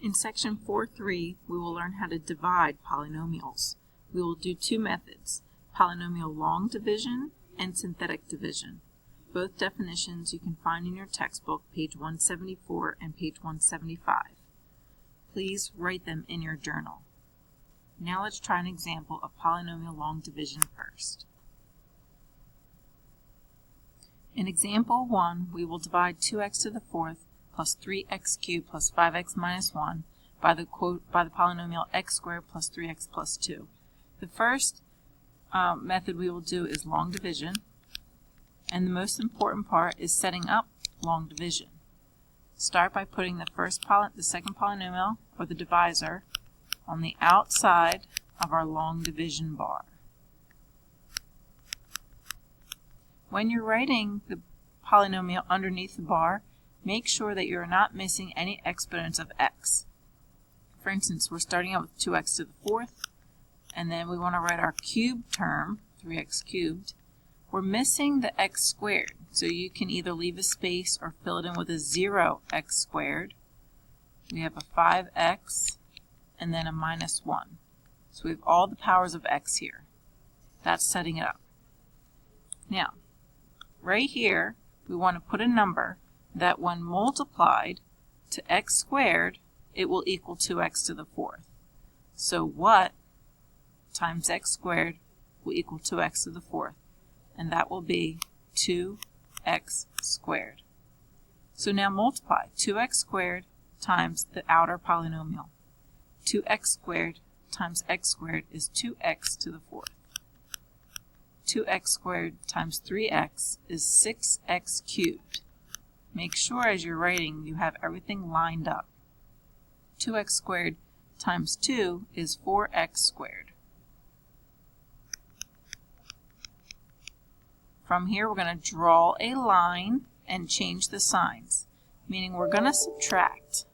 In section 4.3, we will learn how to divide polynomials. We will do two methods, polynomial long division and synthetic division. Both definitions you can find in your textbook, page 174 and page 175. Please write them in your journal. Now let's try an example of polynomial long division first. In example 1, we will divide 2x to the fourth plus 3x cubed plus 5x minus 1 by the polynomial x squared plus 3x plus 2. The first method we will do is long division, and the most important part is setting up long division. Start by putting the second polynomial, or the divisor, on the outside of our long division bar. When you're writing the polynomial underneath the bar, make sure that you're not missing any exponents of x. For instance, we're starting out with 2x to the fourth, and then we want to write our cubed term, 3x cubed. We're missing the x squared, so you can either leave a space or fill it in with a 0x squared. We have a 5x and then a minus 1. So we have all the powers of x here. That's setting it up. Now, right here, we want to put a number that when multiplied to x squared, it will equal 2x to the fourth. So what times x squared will equal 2x to the fourth? And that will be 2x squared. So now multiply 2x squared times the outer polynomial. 2x squared times x squared is 2x to the fourth. 2x squared times 3x is 6x cubed. Make sure as you're writing you have everything lined up. 2x squared times 2 is 4x squared. From here we're going to draw a line and change the signs, meaning we're going to subtract.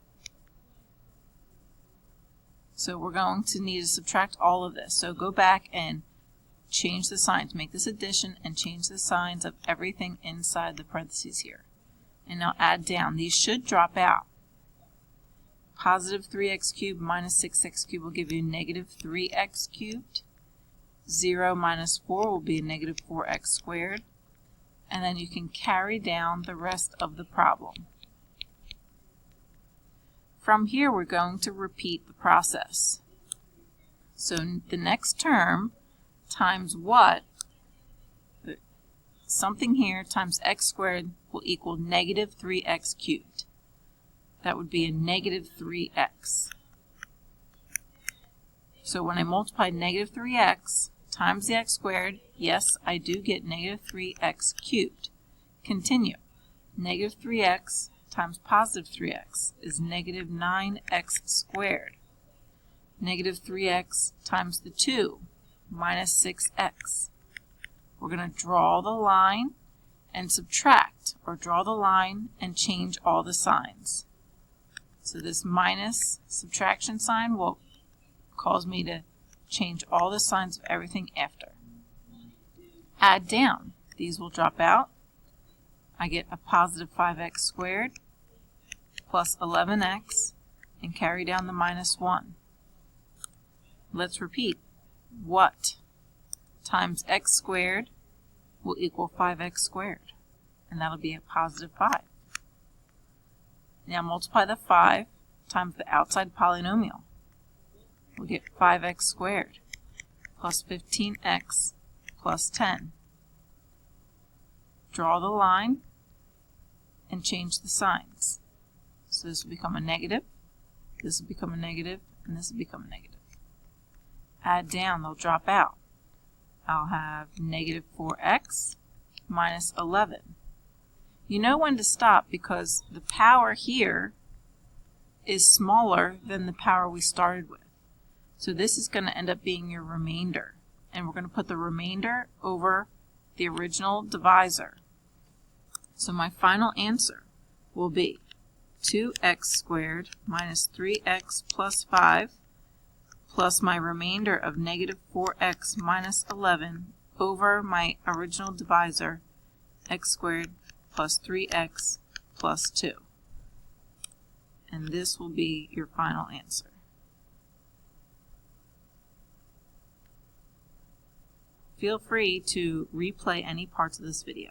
So we're going to need to subtract all of this. So go back and change the signs. Make this addition and change the signs of everything inside the parentheses here. And now add down. These should drop out. Positive 3x cubed minus 6x cubed will give you negative 3x cubed. 0 minus 4 will be a negative 4x squared. And then you can carry down the rest of the problem. From here, we're going to repeat the process. So the next term times what? Something here times x squared will equal negative 3x cubed. That would be a negative 3x. So when I multiply negative 3x times the x squared, yes, I do get negative 3x cubed. Continue. Negative 3x times positive 3x is negative 9x squared. Negative 3x times the 2 minus 6x. We're going to draw the line and subtract, or draw the line and change all the signs. So this minus subtraction sign will cause me to change all the signs of everything after. Add down. These will drop out. I get a positive 5x squared plus 11x and carry down the minus 1. Let's repeat. What times x squared will equal 5x squared? And that'll be a positive 5. Now multiply the 5 times the outside polynomial. We'll get 5x squared plus 15x plus 10. Draw the line and change the signs. So this will become a negative, this will become a negative, and this will become a negative. Add down, they'll drop out. I'll have negative 4x minus 11. You know when to stop because the power here is smaller than the power we started with. So this is going to end up being your remainder. And we're going to put the remainder over the original divisor. So my final answer will be 2x squared minus 3x plus 5 plus my remainder of negative 4x minus 11 over my original divisor, x squared plus 3x plus 2. and this will be your final answer. Feel free to replay any parts of this video.